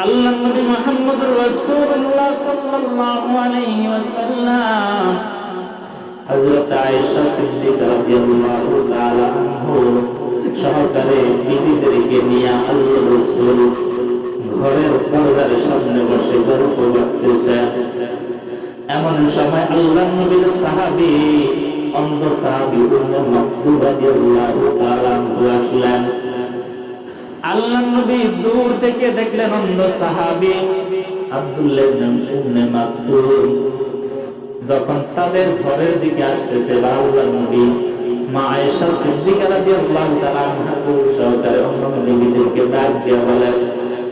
আল্লাহ নবী মুহাম্মদুর রাসূলুল্লাহ সাল্লাল্লাহু আলাইহি ওয়াসাল্লাম হযরত আয়েশা সিদ্দিকা রাদিয়াল্লাহু তাআলা আনহা সহকারে বিবিদেরকে নিয়ে আল্লাহর রাসূল ঘরের দরজার সামনে বসে গল্প করতেছে। এমন সময় আল্লাহ নবীর সাহাবী অন্ধ সাহাবী উম্মে মাকতুম রাদিয়াল্লাহু তাআলা আসলেন। আল্লাহ নবী দূর থেকে দেখলেন অন্ধ সাহাবী আব্দুল্লাহ ইবনে উম্মে মাকতুম যখন তাদের ঘরের দিকে আসতেছে, আল্লাহ নবী মা আয়েশা সিদ্দিকা রাদিয়াল্লাহু তাআলা আনহা সহকারে অন্য নবীদেরকে ডাক দিয়ে বলেন,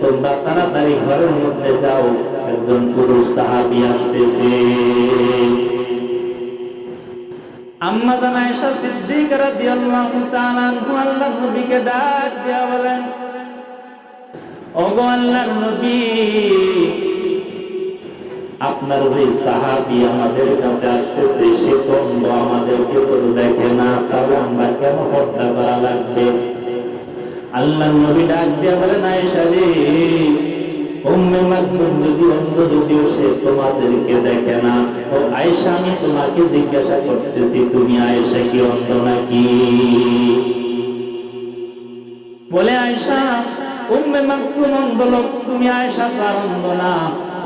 তোমরা তাড়াতাড়ি ঘরের মধ্যে যাও, একজন পুরুষ সাহাবী আসতেছে। আম্মা জান আয়েশা সিদ্দিকা রাদিয়াল্লাহু তাআলা আনহা আল্লাহর নবীকে ডাক দিয়ে বলেন, ওগো আল্লাহর নবী, আপনার যে সাহাবী আমাদের কাছে আসতেছে সে তো আমাদেরকে তো দেখে না, তাহলে আমরা কেন পর্দা করা লাগবে? আল্লাহর নবী ডাক দিয়ে বলেন, আয়েশা রে, উম্মে মাকতুম যদি অন্ধ, যদিও সে তোমাদেরকে দেখে না, ও আয়েশা আমি তোমাকে জিজ্ঞাসা করতেছি, তুমি আয়েশা কি অন্ধ নাকি? বলে, আয়েশা উম্মে মাকতুম অন্ধ লোক, তুমি আয়েশা তো আর অন্ধ না।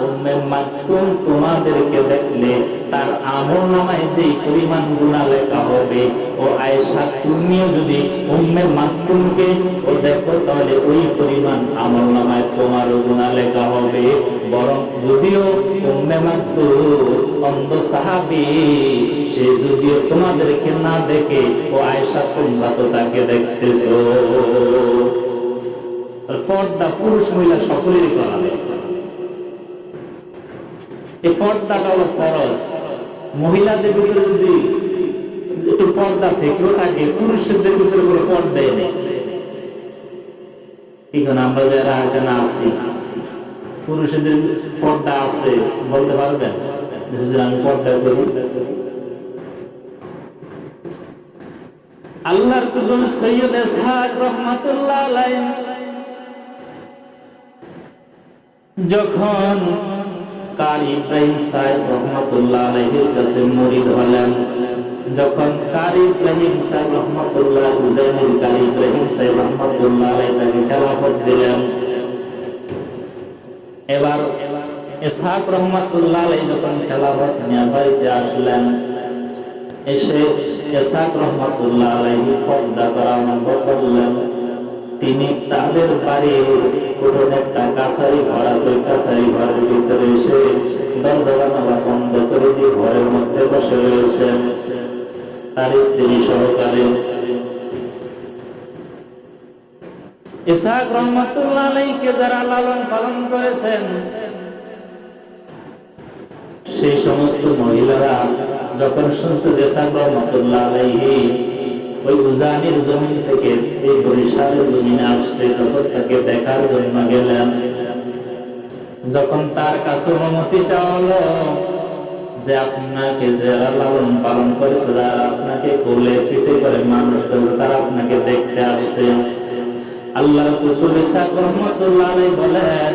উম্মে মাকতুম তোমাদেরকে দেখলে তার আমলনামায় যে পরিমাণ গুনাহ লেখা হবে, ও আয়েশা তুমিও যদি উম্মে মাকতুমকে ও দেখো তাহলে ওই পরিমাণ আমলনামায় তোমারও গুনাহ লেখা হবে। বরং যদিও উম্মে মাকতুম অন্ধ সাহাবী, সে যদিও তোমাদেরকে না দেখে, ও আয়েশা তোমরা তো তাকে দেখতেছো। পর্দা পুরুষ মহিলা সকলেরই করা হবে। এই পর্দাটা হলো ফরজ। মহিলাদের ভিতরে যদি একটু পর্দা থেকেও থাকে, পুরুষদের ভিতরে কোনো পর্দাই নেই। এখন আমরা যারা এখানে আসছি, পুরুষদের পর্দা আছে বলতে পারবেন? হুজুর আমি পর্দা করি। আল্লাহর কুতুব সৈয়দ ইসহাক রাহমাতুল্লাহ আলাইহি যখন কারি ইব্রাহিম সাহেব রহমাতুল্লাহ আলাইহির কাছে মুরিদ হলেন, যখন কারি ইব্রাহিম সাহেব রহমাতুল্লাহ উজাইনের কারি ইব্রাহিম সাহেব রহমাতুল্লাহ আলাইহি তাকে খেলাফত দিলেন, এবার ইসহাক রহমাতুল্লাহ আলাইহি যখন খেলাফত নিয়ে বাড়িতে আসলেন, এসে ইসহাক রহমাতুল্লাহ আলাইহি পর্দা করা আরম্ভ করলেন। তিনি তাদের বাড়ির পুরনো একটা কাছারি ঘর আছে, ওই কাছারি ঘরের ভিতরে এসে দরজা জানালা বন্ধ করে দিয়ে ঘরের মধ্যে বসে রয়েছেন তার স্ত্রী সহকারে। ইসহাক রহমাতুল্লাহ আলাইহিকে যারা লালন পালন করেছেন, সেই সমস্ত মহিলারা যখন শুনছে যে ইসহাক রহমাতুল্লাহ আলাইহি ওই উজানির জমিন থেকে এই বরিশালের জমিনে আসছে, তখন তাকে দেখার জন্য গেলেন। যখন তার কাছে অনুমতি চাওয়া হলো যে আপনাকে যারা লালন পালন করেছে, যারা আপনাকে কোলে পিঠে করে মানুষ করেছে, তারা আপনাকে দেখতে আসছে, আল্লাহর কুতুব ইসহাক রহমাতুল্লাহ আলাইহি বলেন,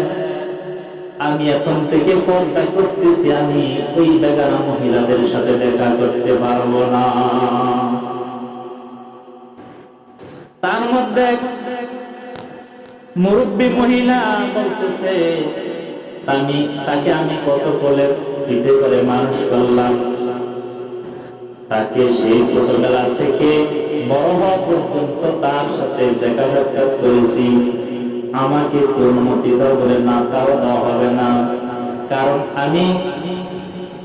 আমি এখন থেকে পর্দা করতেছি, আমি ওই বেগানা মহিলাদের সাথে দেখা করতে পারবো না। তার মধ্যে মুরব্বী মহিলা বলতেছে, তাকে আমি কত কোলে পিঠে করে মানুষ করলাম, তাকে সেই ছোটবেলা থেকে বড় হওয়া পর্যন্ত তার সাথে দেখা সাক্ষাৎ করেছি, আমাকে অনুমতি দাও বলে না, তাও দেওয়া হবে না। কারণ আমি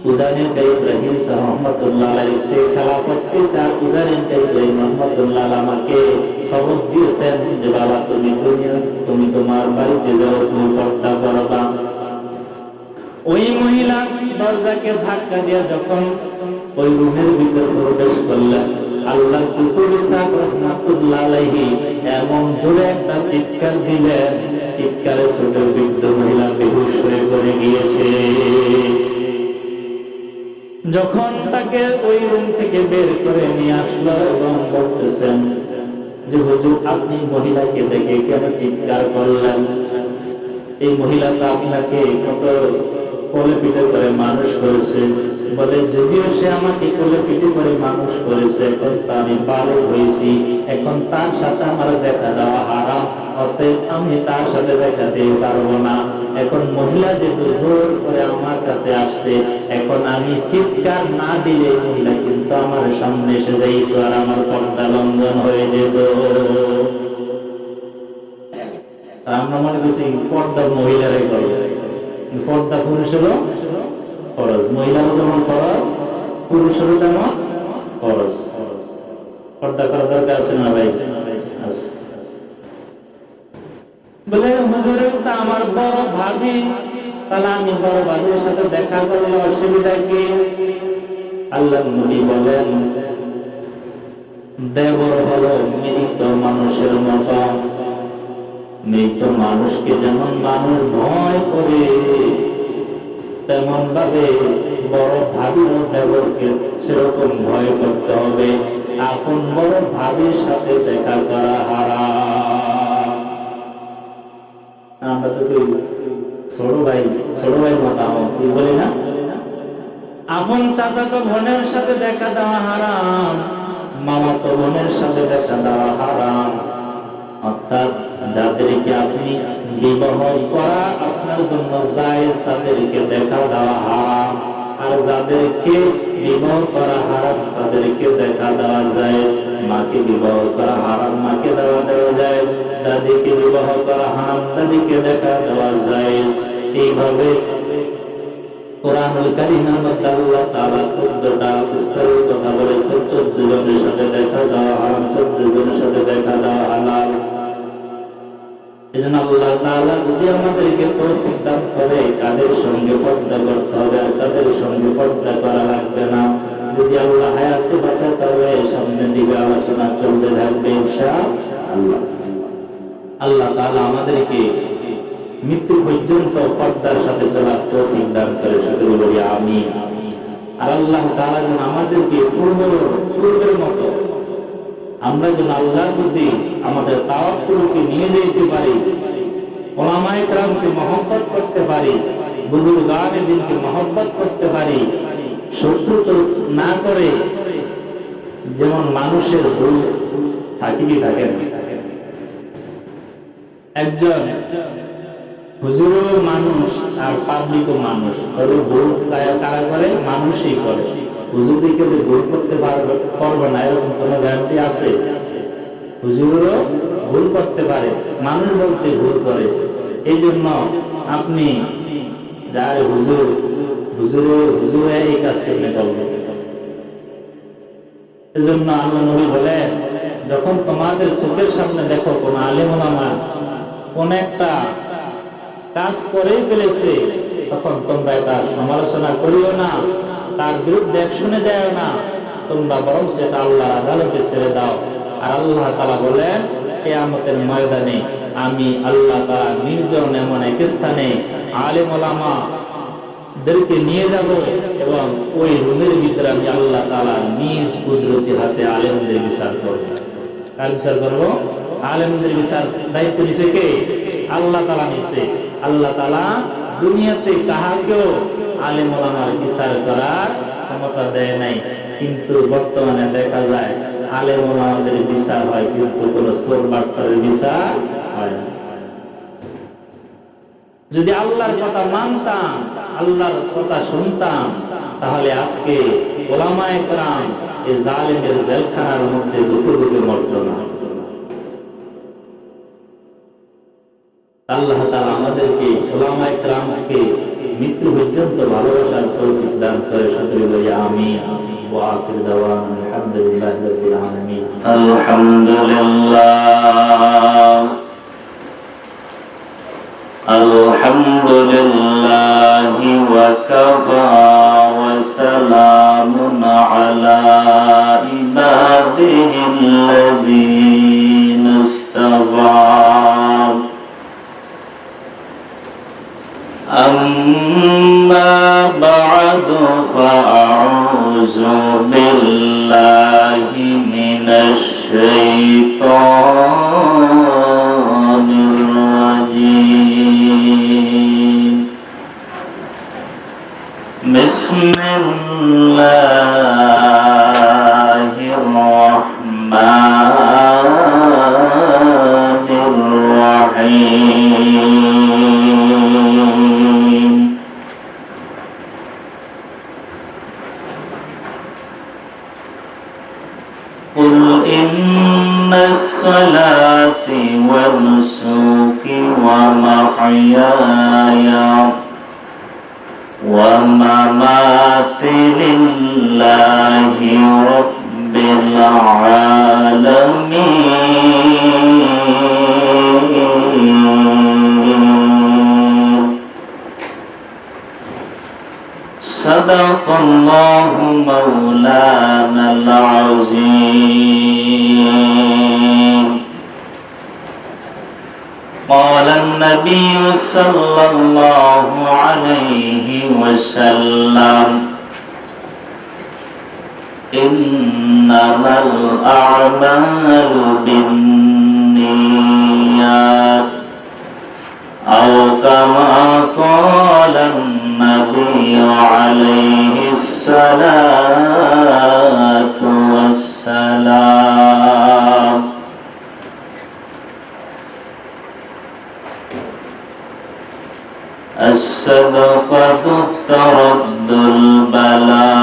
উজানির কারি ইব্রাহিম সাহেব রহমাতুল্লাহ আলাইহিতে খেলাফত পেয়েছি, আর উজানির কারি ইব্রাহিম রহমাতুল্লাহ আলাইহি আমাকে সবক দিয়েছেন যে বাবা তুমি তোমার বাড়িতে যাও, তুমি পর্দা করবা। ওই মহিলা দরজাকে ধাক্কা দিয়ে যখন ওই রুমের ভিতর প্রবেশ করলেন, আল্লাহর কুতুব ইসহাক রাহমাতুল্লাহ আলাইহি এমন জোরে একটা চিৎকার দিলেন, চিৎকারে ছোট বৃদ্ধ মহিলা বেহুশ হয়ে পড়ে গিয়েছে। যখন তাকে ওই রুম থেকে বের করে নিয়ে আসলো এবং বলতেছেন যে হুজুর আপনি মহিলাকে দেখে কেন চিৎকার করলেন? এই মহিলা তো আপনাকে কত কোলে পিঠে করে মানুষ করেছে। বলে যদিও সে আমাকে কোলে পিঠে করে মানুষ করেছে, এখন তো আমি বালক হয়েছি, এখন তার সাথে আমার দেখা দেওয়া হারাম, অতএব আমি তার সাথে দেখা দিতে পারবো না। এখন মহিলা যেহেতু জোর করে আমার কাছে আসছে, এখন আমি চিৎকার না দিলে মহিলা কিন্তু আমার সামনে এসে যাইত আর আমার পর্দা লঙ্ঘন হয়ে যেত। আমরা মনে করছি পর্দা মহিলারাই করে, পর্দা পুরুষেরও ফরজ, মহিলারও যেমন ফরজ পুরুষেরও তেমন ফরজ। পর্দা করার দরকার আছে না ভাই? বলে হুজুরে ওটা আমার বড় ভাবি, তাহলে আমি বড় ভাবির সাথে দেখা করলে অসুবিধা কি? আল্লাহর নবী বলেন দেবর হলো মৃত মানুষের মতো। মৃত মানুষকে যেমন মানুষ ভয় করে, তেমন ভাবে বড় ভাবি ও দেবরকে সেরকম ভয় করতে হবে। আপন বড় ভাবির সাথে দেখা করা হারাম। আমরা তো কেউ ছোট ভাই মাতাম কি বলি না? আপন চাচাতো বোনের সাথে দেখা দেওয়া হারাম, মামাতো বোনের সাথে দেখা দেওয়া হারাম। অর্থাৎ যাদেরকে আপনি বিবাহ করা আপনার জন্য জায়েজ, তাদেরকে দেখা দেওয়া হারাম। আর যাদেরকে বিবাহ করা হারাম তাদেরকে দেখা দেওয়া যায়। মাকে বিবাহ করা হারাম, মাকে দেওয়া যায়। দাদিকে বিবাহ করা হারাম, দাদিকে দেখা দেওয়া যায়। এইভাবে কোরআনুল কারীমের মধ্যে আল্লাহ তাআলা 14টা বিস্তারিত কথা বলেছেন। 14 জনের সাথে দেখা দেওয়া হারাম, 14 জনের সাথে দেখা দেওয়া হালাল। এজন্য আল্লাহ তাআলা যদি আমাদেরকে তৌফিক দান করে, কাদের সঙ্গে পর্দা করতে হবে আর কাদের সঙ্গে পর্দা করা লাগবে না, যদি আল্লাহ হায়াতে বাঁচায় তাহলে সামনের দিকে আলোচনা চলতে থাকবে ইনশাআল্লাহ। আল্লাহ তাআলা আমাদেরকে মৃত্যু পর্যন্ত পর্দার সাথে চলার তৌফিক দান করে, সকলে বলি আমিন। আর আল্লাহ তাআলা যেন আমাদেরকে পূর্বের মতো আমরা যেন আল্লাহর প্রতি আমাদের তাওয়াক্কুলকে নিয়ে যেতে পারি, উলামায়ে কেরামকে মহব্বত করতে পারি, বুজুর্গানে দ্বীনকে মহব্বত করতে পারি, শত্রুতা না করে। যেমন মানুষের ভুল থাকে কি থাকে না, একজন হুজুরও মানুষ আর পাবলিকও মানুষ, তবে ভুল কারা করে? মানুষই করে। হুজুরকে যে ভুল করতে পারবে না এরকম কোনো গ্যারান্টি আছে? হুজুরও ভুল করতে পারে, মানুষ বলতে ভুল করে। এই জন্য আপনি যার হুজুরে এই কাজ কেমনে করবে? এই জন্য আল্লাহ নবী বলেন, যখন তোমাদের চোখের সামনে দেখো কোন আলেম ওলামা কোন একটা কাজ করেই ফেলেছে, তখন তোমরা তার সমালোচনা করিও না, তার বিরুদ্ধে শুনে যায় না, তোমরা বরং সেটা আল্লাহর আদালতে ছেড়ে দাও। আর আল্লাহ তাআলা বলেন, কিয়ামতের ময়দানে আমি আল্লাহ তাআলা নির্জন এমন এক স্থানে আলেম ওলামাদেরকে নিয়ে যাব এবং ওই রুমের ভিতরে আমি আল্লাহ তাআলা নিজ কুদরতি হাতে আলেমদের বিচার করব। কার বিচার করব? আলেমদের বিচার দায়িত্ব নিছে কে? আল্লাহ তাআলা নিছে। আল্লাহ তাআলা দুনিয়াতে কাহাকেও আলেম ওলামার বিচার করার ক্ষমতা দেয় নাই, কিন্তু বর্তমানে দেখা যায় আলেম ওলামাদের বিচার হয়, কিন্তু কোন চোর বাটপারের বিচার হয় না। যদি আল্লাহর কথা মানতাম, আল্লাহর কথা শুনতাম, তাহলে আজকে ওলামায়ে কেরাম এই জালেমের জেলখানার মধ্যে দুঃখে দুঃখে মরত না। আল্লাহ তাআলা আমাদেরকে উলামায়ে কেরামকে মৃত্যু পর্যন্ত ভালোবাসার তৌফিক দান করে, সকলে বলি আমিন। ওয়া আখির দাওয়ানা আলহামদুলিল্লাহি রাব্বিল আলামিন। আলহামদুলিল্লাহি ওয়া কাফা ওয়া সালামুন আলা ইবাদিহিল্লাযীনা ইসতাফা। أما بعد فأعوذ بالله من الشيطان الرجيم. بسم الله الرحمن الرحيم قل إن صلاتي ونسكي ومحياي ومماتي لله رب العالمين صدق الله مولانا العظيم قال النبي صلى الله عليه وسلم إنما الأعمال بالنيات أو كما قال النبي عليه الصلاة والسلام الصدقة ترد البلاء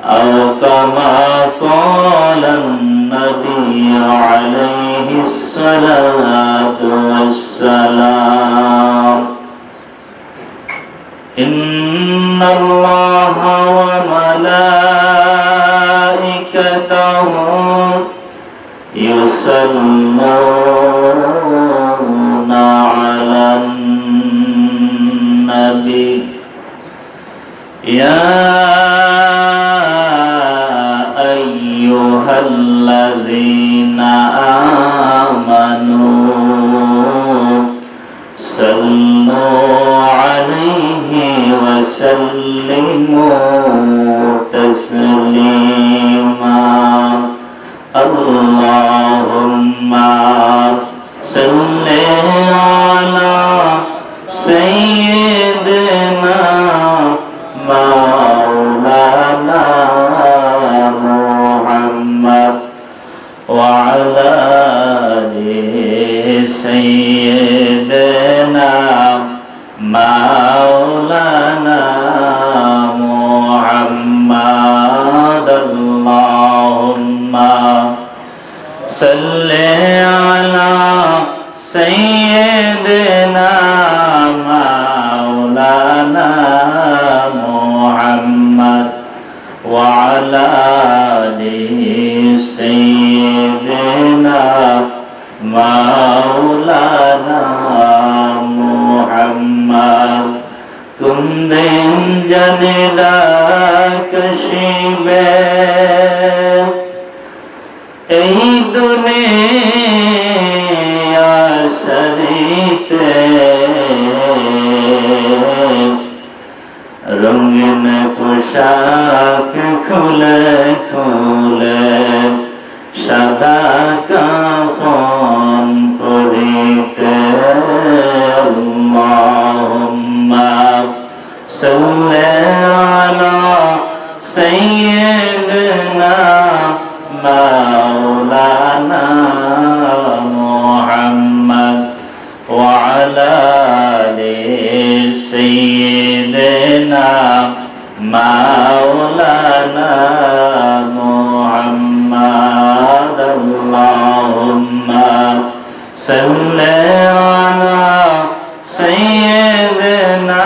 أو كما قال النبي عليه الصلاة والسلام إن الله وملائكته يصلون على النبي يا أيها الذين آمنوا صلوا عليه وسلموا تسليما اللهم صل على سيدنا مولانا محمد وعلى آل سيدنا مولانا محمد اللهم صل على سيدنا مولانا محمد وعلى آل سيدنا مولانا محمد কোন দিন জানিলা কশিবে এই দুনিয়া শরীতে রঙিন পোশাক খুলে খুলে সাদা কাফন পরিতে আল্লাহুম্মা সাল্লি আলা সাইয়্যিদিনা মাওলানা মুহাম্মদ ওয়া আলা আলি সাইয়্যিদিনা মাওলানা মুহাম্মদ আল্লাহুম্মা সাল্লি আলা সাইয়্যিদিনা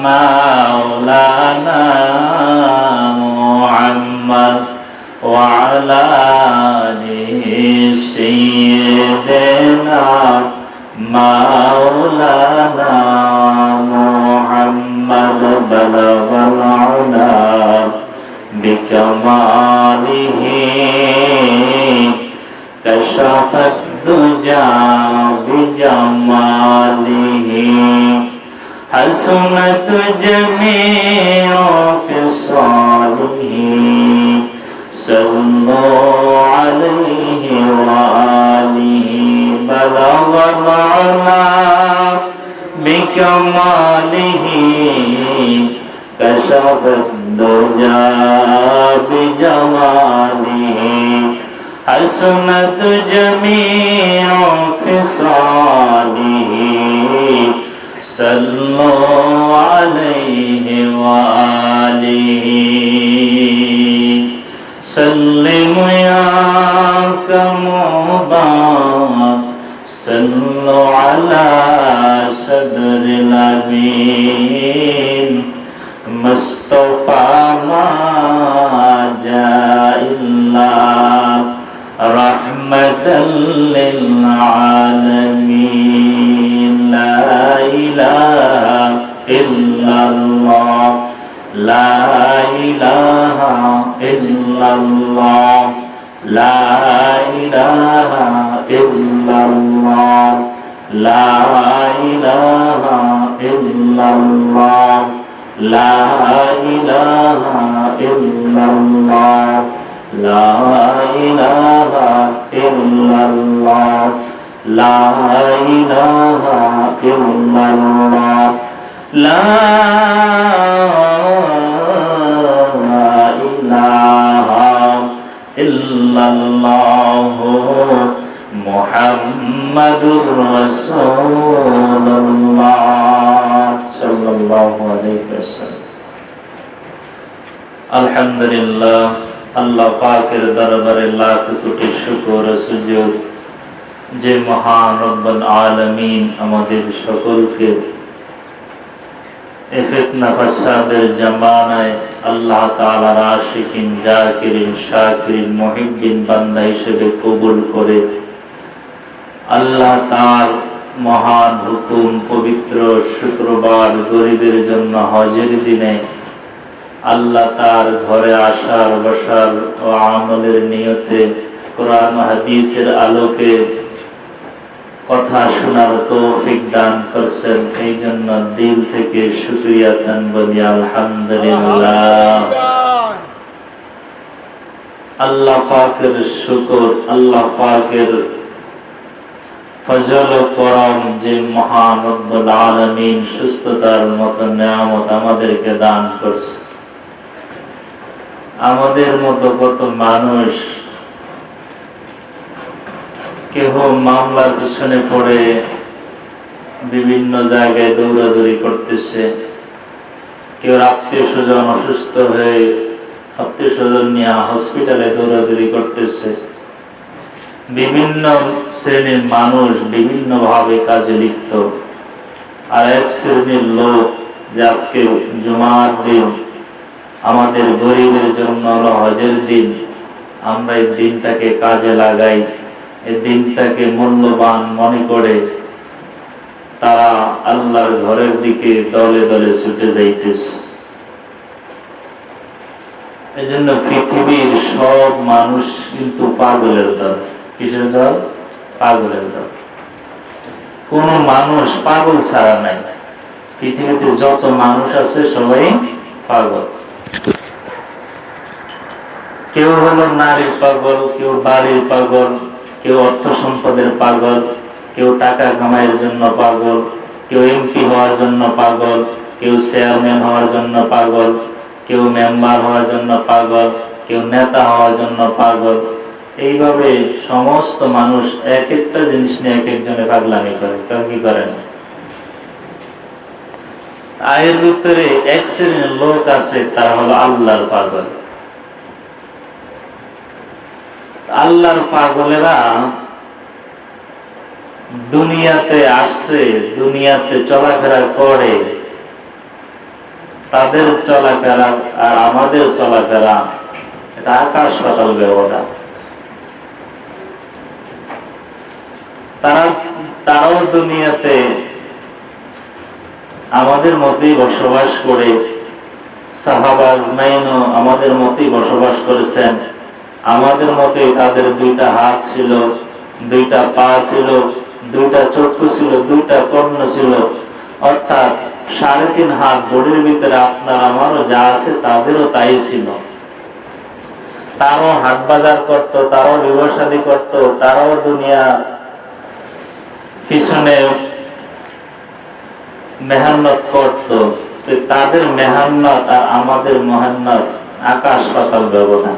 মাওলানা মুহাম্মদ ওয়া আলা আলি সাইয়্যিদিনা মাওলানা মুহাম্মদ বালাগাল উলা বিকামালিহি কাশাফাত দুজা বিজামালিহি হাসনাত জামিউ খিসালিহি সাল্লু আলাইহি ওয়া আলিহি বালাগাল উলা بكماله كشف الدجى بجماله حسنت جميع خصاله صلوا عليه وآله سلموا يا كمبا صلوا على صدر الأمين مصطفى ما جاء إلا رحمة للعالمين لا إله إلا الله لا إله إلا الله لا إله إلا الله لا إله إلا الله لا إله إلا الله لا إله إلا الله لا إله إلا الله لا إله إلا الله محمد رسول الله صلى الله عليه وسلم الحمد لله আল্লাহ পাকের দরবারে লাখ কোটি শুকর ও সুজুদ যে মহান রব্বুল আলামিন আমাদের সকলকে এই ফিতনা ফাসাদের জামানায় আল্লাহ তাআলার আশিকিন জাকিরিন শাকিরিন মুহিব্বিন বান্দা হিসেবে কবুল করে আল্লাহ তার মহান হুকুম পবিত্র শুক্রবার গরিবের জন্য হজের দিনে আল্লাহ তার ঘরে আসার বসার ও আমলের নিয়তে কোরআন হাদিসের আলোকে কথা শোনার তৌফিক দান করছেন এই জন্য দিল থেকে শুকরিয়া দান বলি আলহামদুলিল্লাহ আল্লাহ পাকের শুকর আল্লাহ পাকের ফজল ও করম যে মহান রব্বুল আলামিন সুস্থতার মতো নিয়ামত আমাদেরকে দান করছে আমাদের মতো কত মানুষ কেহ মামলার পিছনে পড়ে বিভিন্ন জায়গায় দৌড়াদৌড়ি করতেছে কেউ আত্মীয় স্বজন অসুস্থ হয়ে আত্মীয় স্বজন নিয়ে হসপিটালে দৌড়াদৌড়ি করতেছে বিভিন্ন শ্রেণীর মানুষ বিভিন্ন ভাবে কাজে লিপ্ত আর এক শ্রেণীর লোক যে আজকে জুমার দিন আমাদের গরিবের জন্য হজের দিন আমরা এই দিনটাকে কাজে লাগাই এই দিনটাকে মূল্যবান মনে করে তারা আল্লাহর ঘরের দিকে দলে দলে ছুটে যাইতেছে এজন্য পৃথিবীর সব মানুষ কিন্তু পাগলের দল কিসের দল পাগলের দল কোন মানুষ পাগল ছাড়া নাই পৃথিবীতে যত মানুষ আছে সবাই পাগল কেউ হলো নারীর পাগল কেউ বাড়ির পাগল কেউ অর্থ সম্পদের পাগল কেউ টাকা কামাইয়ের জন্য পাগল কেউ এমপি হওয়ার জন্য পাগল কেউ চেয়ারম্যান হওয়ার জন্য পাগল কেউ মেম্বার হওয়ার জন্য পাগল কেউ নেতা হওয়ার জন্য পাগল এইভাবে সমস্ত মানুষ এক একটা জিনিস নিয়ে এক একজনে পাগলামি করে কেউ কি করে না এর ভিতরে এক শ্রেণীর লোক আছে তারা হলো আল্লাহর পাগল আল্লাহর পাগলেরা দুনিয়াতে আসছে দুনিয়াতে চলাফেরা করে তাদের চলাফেরা আর আমাদের চলাফেরা এটা আকাশ পাতাল ব্যবধান তারাও দুনিয়াতে আমাদের মতই বসবাস করে সাহাবা আজমাইনও আমাদের মতই বসবাস করেছেন আমাদের মতই তাদের দুইটা হাত ছিল দুইটা পা ছিল দুইটা চক্ষু ছিল দুইটা কর্ণ ছিল অর্থাৎ 3.5 হাত বডির ভিতরে আপনার আমারও যা আছে তাদেরও তাই ছিল তারাও হাট বাজার করত তারাও ব্যবসায়ী করত তারাও দুনিয়া পিছনে মেহনত করত, তো তাদের মেহনত আর আমাদের মেহনত আকাশ পাতাল ব্যবধান।